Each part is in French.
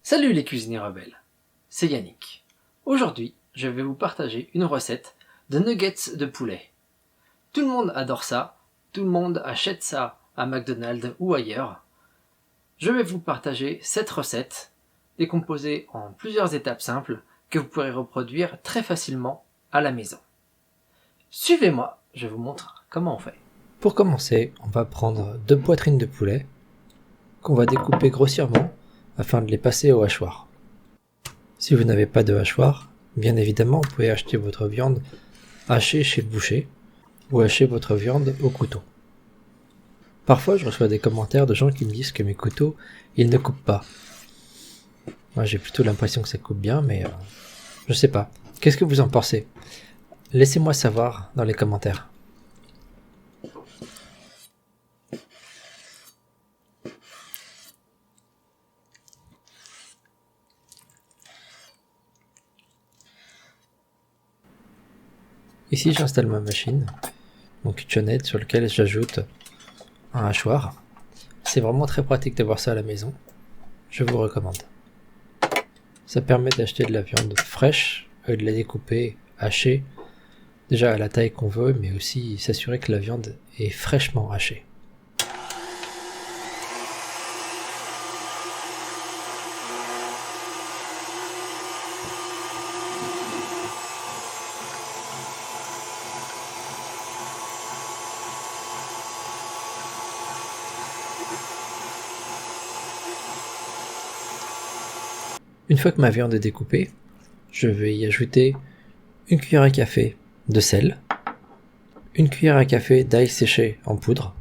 Salut les cuisiniers rebelles, c'est Yannick. Aujourd'hui, je vais vous partager une recette de nuggets de poulet. Tout le monde adore ça, tout le monde achète ça à McDonald's ou ailleurs. Je vais vous partager cette recette, décomposée en plusieurs étapes simples que vous pourrez reproduire très facilement à la maison. Suivez-moi, je vous montre comment on fait. Pour commencer, on va prendre 2 poitrines de poulet qu'on va découper grossièrement afin de les passer au hachoir. Si vous n'avez pas de hachoir, bien évidemment, vous pouvez acheter votre viande hachée chez le boucher ou hacher votre viande au couteau. Parfois, je reçois des commentaires de gens qui me disent que mes couteaux, ils ne coupent pas. Moi, j'ai plutôt l'impression que ça coupe bien, mais je sais pas. Qu'est-ce que vous en pensez ? Laissez-moi savoir dans les commentaires. Ici, j'installe ma machine, mon kitchenette sur lequel j'ajoute un hachoir. C'est vraiment très pratique d'avoir ça à la maison. Je vous recommande. Ça permet d'acheter de la viande fraîche, de la découper, hachée, déjà à la taille qu'on veut, mais aussi s'assurer que la viande est fraîchement hachée. Une fois que ma viande est découpée, je vais y ajouter une cuillère à café de sel, une cuillère à café d'ail séché en poudre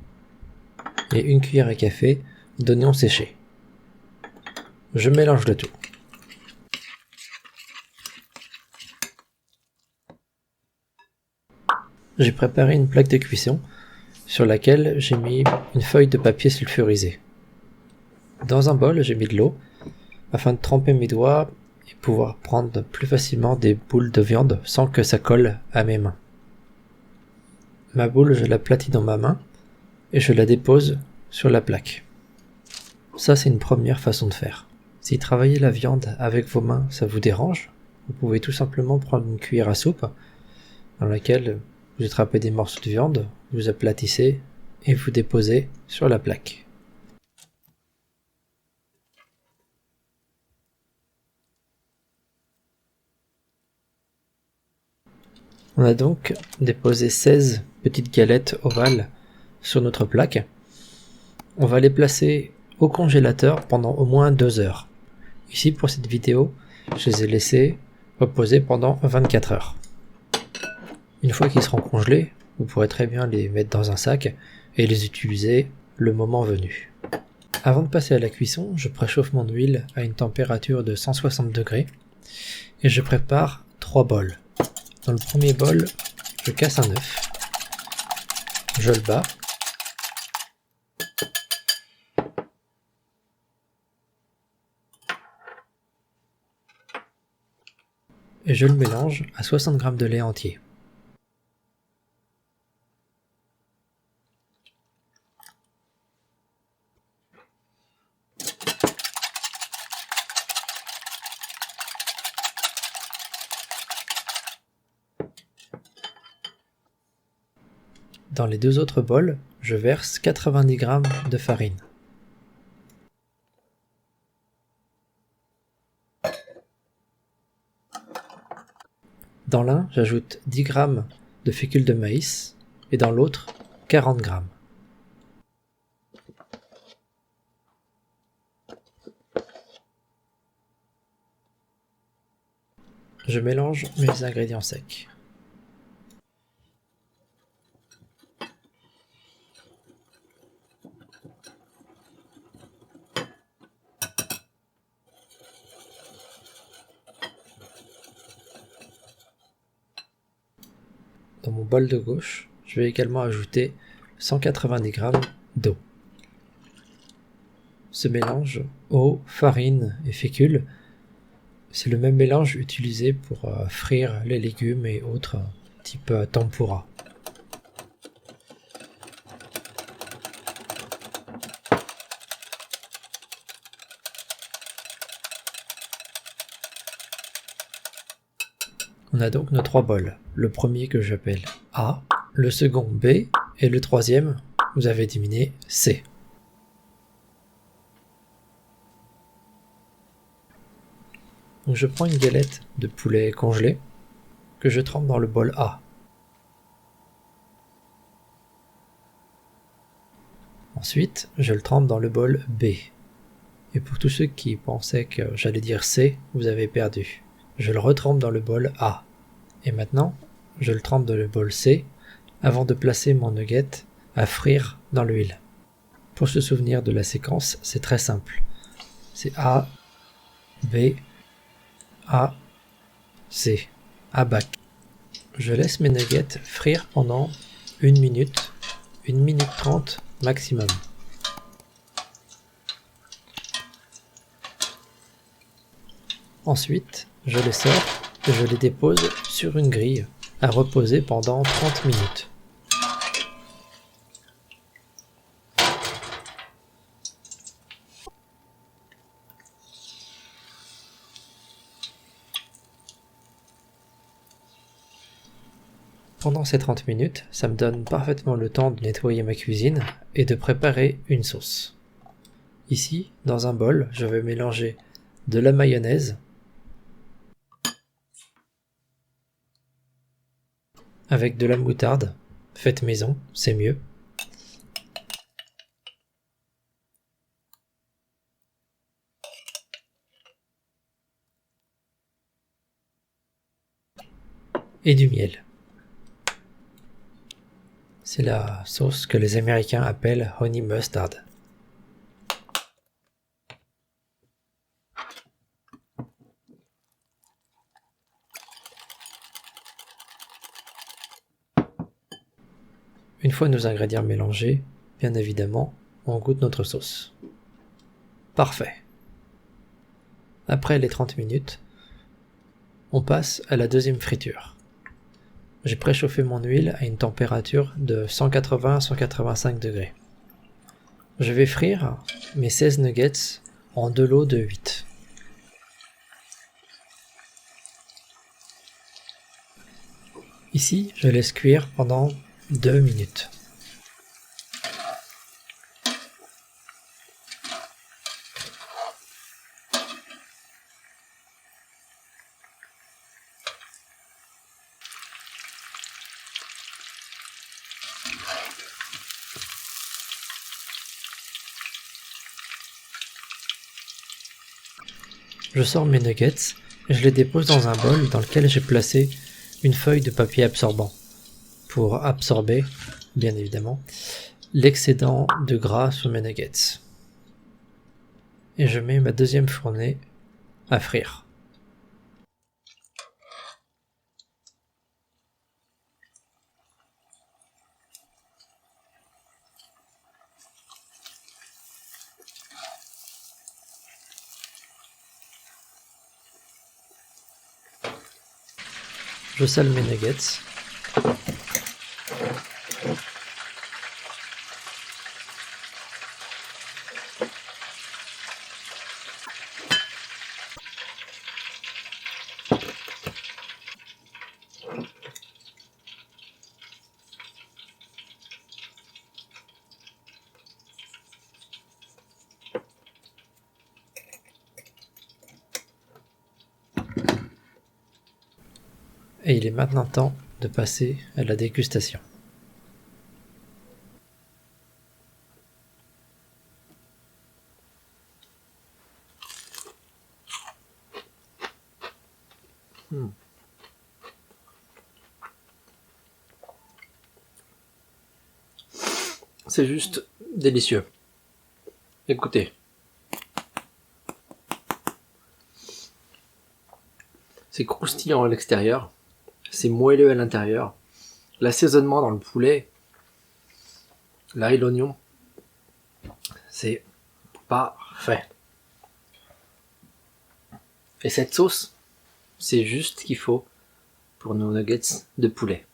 et une cuillère à café d'oignon séché. Je mélange le tout. J'ai préparé une plaque de cuisson sur laquelle j'ai mis une feuille de papier sulfurisé. Dans un bol, j'ai mis de l'eau afin de tremper mes doigts et pouvoir prendre plus facilement des boules de viande sans que ça colle à mes mains. Ma boule, je l'aplatis dans ma main et je la dépose sur la plaque. Ça, c'est une première façon de faire. Si travailler la viande avec vos mains, ça vous dérange, vous pouvez tout simplement prendre une cuillère à soupe dans laquelle vous attrapez des morceaux de viande, vous aplatissez et vous déposez sur la plaque. On a donc déposé 16 petites galettes ovales sur notre plaque. On va les placer au congélateur pendant au moins 2 heures. Ici, pour cette vidéo, je les ai laissés reposer pendant 24 heures. Une fois qu'ils seront congelés, vous pourrez très bien les mettre dans un sac et les utiliser le moment venu. Avant de passer à la cuisson, je préchauffe mon huile à une température de 160 degrés et je prépare 3 bols. Dans le premier bol, je casse un œuf, je le bats, et je le mélange à 60 g de lait entier. Dans les 2 autres bols, je verse 90 g de farine. Dans l'un, j'ajoute 10 g de fécule de maïs et dans l'autre, 40 g. Je mélange mes ingrédients secs. Dans mon bol de gauche, je vais également ajouter 190 g d'eau. Ce mélange eau, farine et fécule, c'est le même mélange utilisé pour frire les légumes et autres type tempura. On a donc nos 3 bols. Le premier que j'appelle A, le second B, et le troisième, vous avez deviné, C. Donc je prends une galette de poulet congelé que je trempe dans le bol A. Ensuite, je le trempe dans le bol B. Et pour tous ceux qui pensaient que j'allais dire C, vous avez perdu. Je le retrempe dans le bol A. Et maintenant, je le trempe dans le bol C avant de placer mon nugget à frire dans l'huile. Pour se souvenir de la séquence, c'est très simple. C'est A, B, A, C, à bac. Je laisse mes nuggets frire pendant 1 minute, 1 minute 30 maximum. Ensuite, je les sors et je les dépose sur une grille à reposer pendant 30 minutes. Pendant ces 30 minutes, ça me donne parfaitement le temps de nettoyer ma cuisine et de préparer une sauce. Ici, dans un bol, je vais mélanger de la mayonnaise avec de la moutarde, faite maison, c'est mieux. Et du miel. C'est la sauce que les Américains appellent honey mustard. Une fois nos ingrédients mélangés, bien évidemment, on goûte notre sauce. Parfait. Après les 30 minutes, on passe à la deuxième friture. J'ai préchauffé mon huile à une température de 180 à 185 degrés. Je vais frire mes 16 nuggets en de l'eau de 8. Ici, je laisse cuire pendant 2 minutes. Je sors mes nuggets et je les dépose dans un bol dans lequel j'ai placé une feuille de papier absorbant pour absorber, bien évidemment, l'excédent de gras sur mes nuggets. Et je mets ma deuxième fournée à frire. Je sale mes nuggets. Et il est maintenant temps de passer à la dégustation. C'est juste délicieux. Écoutez. C'est croustillant à l'extérieur, c'est moelleux à l'intérieur. L'assaisonnement dans le poulet, l'ail, l'oignon, c'est parfait. Et cette sauce, c'est juste ce qu'il faut pour nos nuggets de poulet.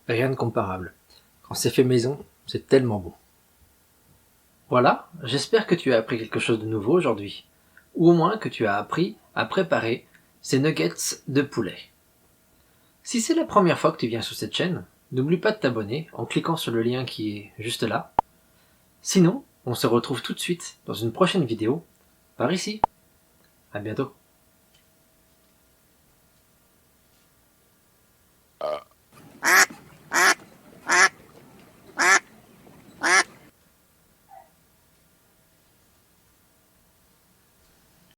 Rien de comparable. Quand c'est fait maison, c'est tellement bon. Voilà, j'espère que tu as appris quelque chose de nouveau aujourd'hui, ou au moins que tu as appris à préparer ces nuggets de poulet. Si c'est la première fois que tu viens sur cette chaîne, n'oublie pas de t'abonner en cliquant sur le lien qui est juste là. Sinon, on se retrouve tout de suite dans une prochaine vidéo, par ici. À bientôt.